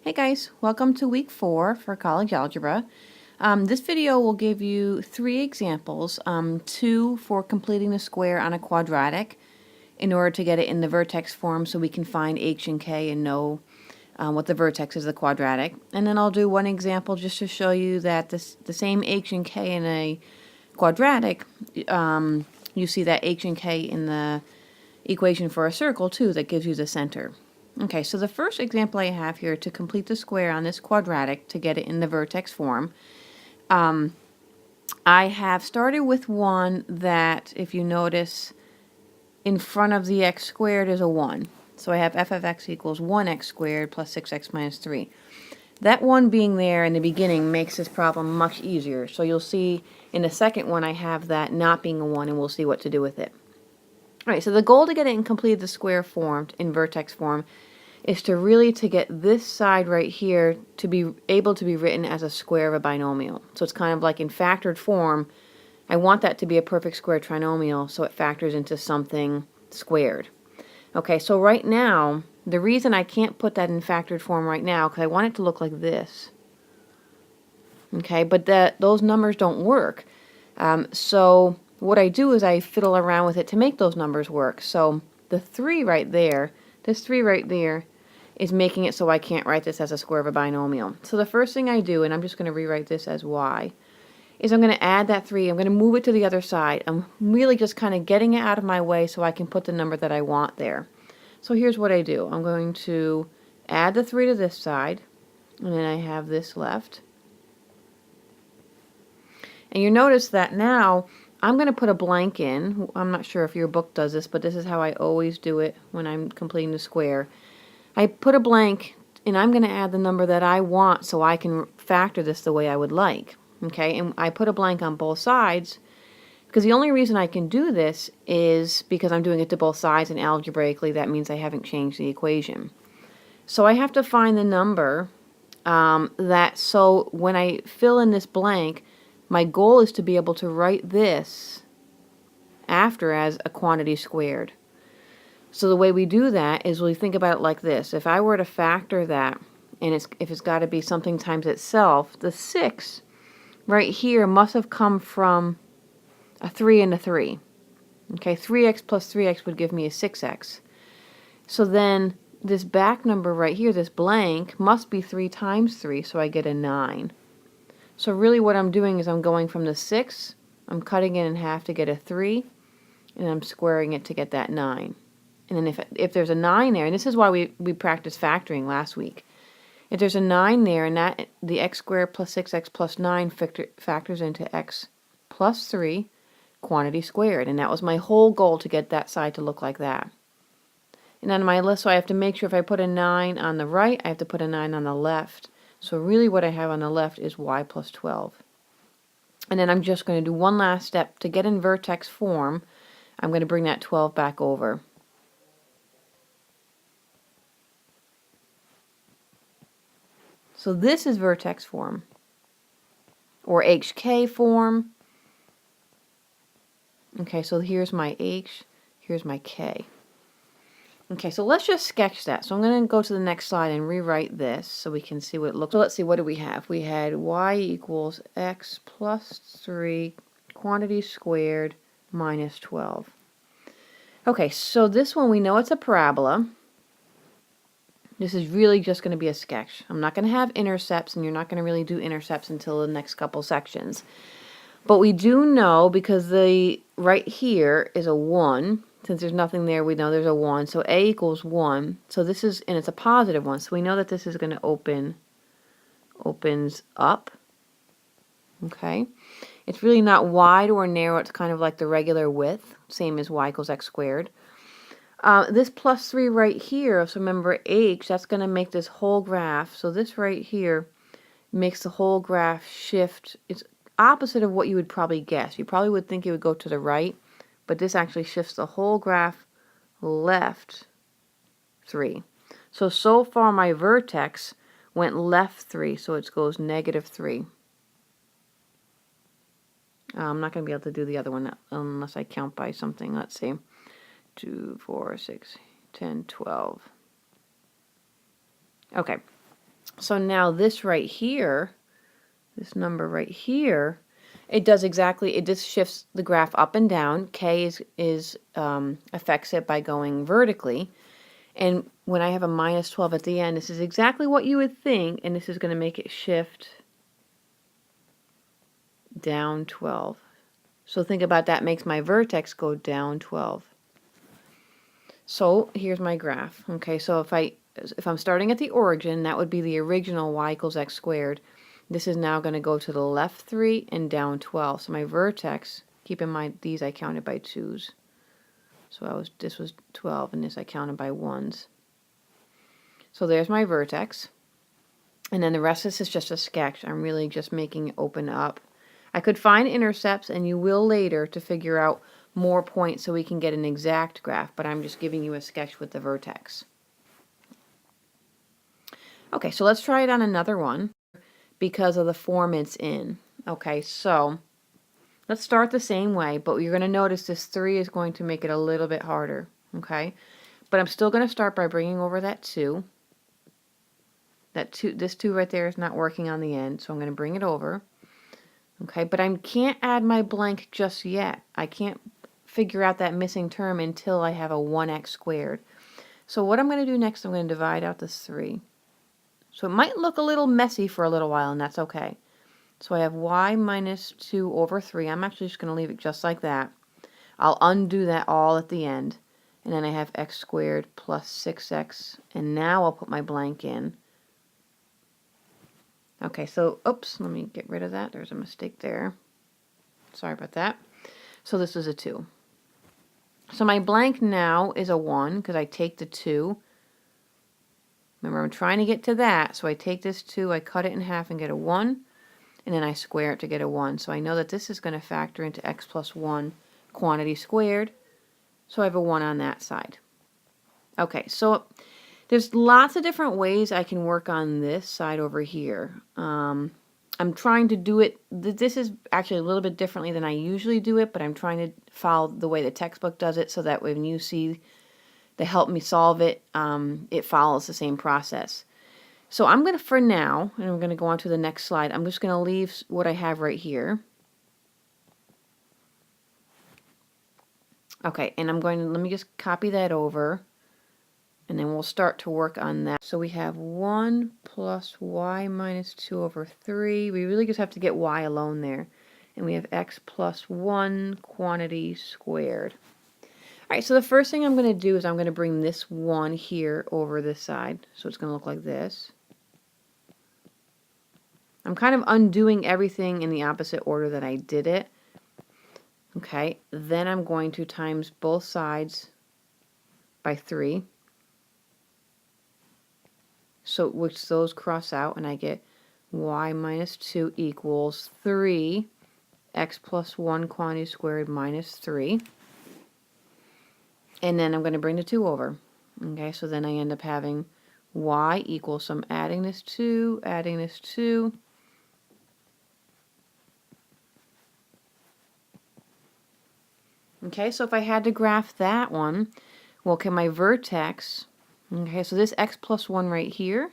Hey guys, welcome to week 4 for college algebra. This video will give you 3 examples, 2 for completing the square on a quadratic in order to get it in the vertex form so we can find h and k and know what the vertex is of the quadratic. And then I'll do one example just to show you that the same h and k in a quadratic, you see that h and k in the equation for a circle too that gives you the center. Okay, so the first example I have here to complete the square on this quadratic to get it in the vertex form, I have started with one that, if you notice, in front of the x squared is a 1. So I have f of x equals 1x squared plus 6x minus 3. That 1 being there in the beginning makes this problem much easier. So you'll see in the second one I have that not being a 1, and we'll see what to do with it. Alright, so the goal to get it in completed the square form, in vertex form, is to get this side right here to be able to be written as a square of a binomial. So it's kind of like in factored form, I want that to be a perfect square trinomial so it factors into something squared. Okay, so right now, the reason I can't put that in factored form right now, because I want it to look like this. Okay, but those numbers don't work. So what I do is I fiddle around with it to make those numbers work. So the 3 right there, this 3 right there, is making it so I can't write this as a square of a binomial. So the first thing I do, and I'm just going to rewrite this as y, is I'm going to add that 3. I'm going to move it to the other side. I'm really just kind of getting it out of my way so I can put the number that I want there. So here's what I do. I'm going to add the 3 to this side, and then I have this left. And you notice that now I'm going to put a blank in. I'm not sure if your book does this, but this is how I always do it when I'm completing the square. I put a blank, and I'm going to add the number that I want so I can factor this the way I would like. Okay, and I put a blank on both sides because the only reason I can do this is because I'm doing it to both sides, and algebraically that means I haven't changed the equation. So I have to find the number so when I fill in this blank, my goal is to be able to write this after as a quantity squared. So the way we do that is we think about it like this. If I were to factor that, and if it's got to be something times itself, the 6 right here must have come from a 3 and a 3. Okay, 3x plus 3x would give me a 6x. So then this back number right here, this blank, must be 3 times 3, so I get a 9. So really what I'm doing is I'm going from the 6, I'm cutting it in half to get a 3, and I'm squaring it to get that 9. And then if there's a 9 there, and this is why we practiced factoring last week, if there's a 9 there, and that the x squared plus 6x plus 9 factors into x plus 3, quantity squared. And that was my whole goal, to get that side to look like that. And on my list, so I have to make sure if I put a 9 on the right, I have to put a 9 on the left. So really what I have on the left is y plus 12. And then I'm just going to do one last step. To get in vertex form, I'm going to bring that 12 back over. So this is vertex form, or HK form. Okay, so here's my H, here's my K. Okay, so let's just sketch that. So I'm going to go to the next slide and rewrite this so we can see what it looks like. So let's see, what do we have? We had y equals x plus 3 quantity squared minus 12. Okay, so this one we know it's a parabola. This is really just going to be a sketch. I'm not going to have intercepts, and you're not going to really do intercepts until the next couple sections. But we do know, because the right here is a 1, since there's nothing there, we know there's a 1. So a equals 1. So this is, and it's a positive 1. So we know that this is going to opens up. Okay. It's really not wide or narrow. It's kind of like the regular width, same as y equals x squared. This plus 3 right here, so remember h, that's going to make this whole graph. So this right here makes the whole graph shift. It's opposite of what you would probably guess. You probably would think it would go to the right, but this actually shifts the whole graph left 3. So far my vertex went left 3, so it goes negative 3. I'm not going to be able to do the other one unless I count by something. Let's see. 2, 4, 6, 10, 12. Okay. So now this right here, this number right here, it does exactly, it just shifts the graph up and down. K affects it by going vertically. And when I have a minus 12 at the end, this is exactly what you would think, and this is going to make it shift down 12. So think about that makes my vertex go down 12. So here's my graph. Okay, so if I'm starting at the origin, that would be the original y equals x squared. This is now going to go to the left 3 and down 12. So my vertex, keep in mind these I counted by 2's. So this was 12 and this I counted by 1's. So there's my vertex. And then the rest of this is just a sketch. I'm really just making it open up. I could find intercepts, and you will later, to figure out more points so we can get an exact graph, but I'm just giving you a sketch with the vertex. Okay, so let's try it on another one because of the form it's in. Okay, so let's start the same way, but you're going to notice this 3 is going to make it a little bit harder. Okay, but I'm still going to start by bringing over that 2. This 2 right there is not working on the end, so I'm going to bring it over. Okay, but I can't add my blank just yet. I can't figure out that missing term until I have a 1x squared. So what I'm going to do next, I'm going to divide out this 3. So it might look a little messy for a little while, and that's okay. So I have y minus 2 over 3. I'm actually just going to leave it just like that. I'll undo that all at the end. And then I have x squared plus 6x. And now I'll put my blank in. Okay, so, oops, let me get rid of that. There's a mistake there. Sorry about that. So this is a 2. So my blank now is a 1 because I take the 2. Remember, I'm trying to get to that. So I take this 2, I cut it in half and get a 1. And then I square it to get a 1. So I know that this is going to factor into x plus 1 quantity squared. So I have a 1 on that side. Okay, so there's lots of different ways I can work on this side over here. I'm trying to do it, this is actually a little bit differently than I usually do it, but I'm trying to follow the way the textbook does it so that when you see the help me solve it, it follows the same process. So I'm going to, for now, and I'm going to go on to the next slide, I'm just going to leave what I have right here. Okay, and I'm going to, let me just copy that over. And then we'll start to work on that. So we have 1 plus y minus 2 over 3. We really just have to get y alone there. And we have x plus 1 quantity squared. All right, so the first thing I'm going to do is I'm going to bring this 1 here over this side. So it's going to look like this. I'm kind of undoing everything in the opposite order that I did it. Okay, then I'm going to times both sides by 3. So which those cross out, and I get y minus 2 equals 3 x plus 1 quantity squared minus 3. And then I'm going to bring the 2 over. Okay, so then I end up having y equals, so I'm adding this 2, adding this 2. Okay, so if I had to graph that one, well, can my vertex, okay, so this x plus 1 right here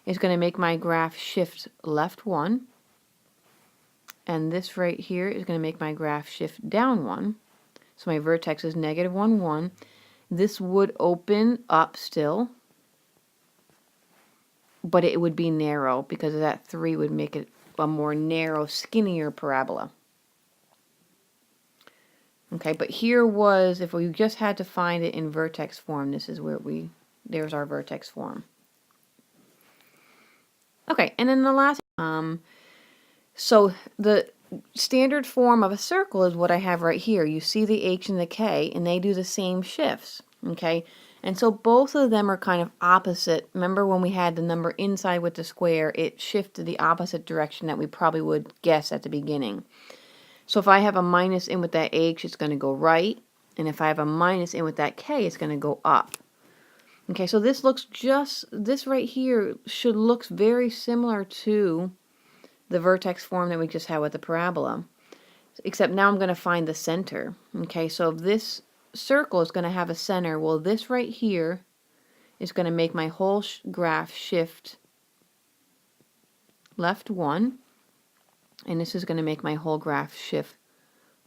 is going to make my graph shift left 1. And this right here is going to make my graph shift down 1. So my vertex is negative 1, 1. This would open up still, but it would be narrow because that 3 would make it a more narrow, skinnier parabola. Okay, but here was, if we just had to find it in vertex form, this is where there's our vertex form. Okay, and then the last, so the standard form of a circle is what I have right here. You see the h and the k, and they do the same shifts, okay? And so both of them are kind of opposite. Remember when we had the number inside with the square, it shifted the opposite direction that we probably would guess at the beginning. So if I have a minus in with that h, it's going to go right. And if I have a minus in with that k, it's going to go up. Okay, so this right here should look very similar to the vertex form that we just had with the parabola. Except now I'm going to find the center. Okay, so if this circle is going to have a center, well, this right here is going to make my whole graph shift left 1, and this is going to make my whole graph shift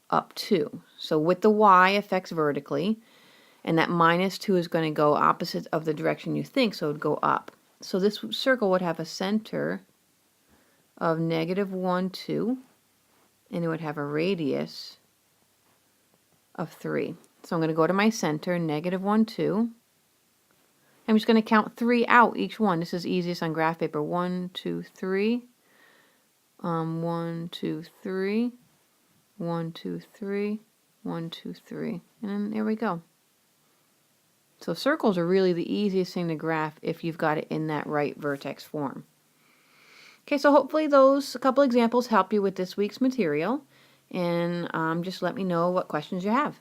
up 2. So with the y affects vertically, and that -2 is going to go opposite of the direction you think, so it would go up. So this circle would have a center of -1, 2, and it would have a radius of 3. So I'm going to go to my center, -1, 2. I'm just going to count 3 out each one. This is easiest on graph paper. 1, 2, 3. 1, 2, 3. 1, 2, 3. 1, 2, 3. And then there we go. So circles are really the easiest thing to graph if you've got it in that right vertex form. Okay, so hopefully those couple examples help you with this week's material. And just let me know what questions you have.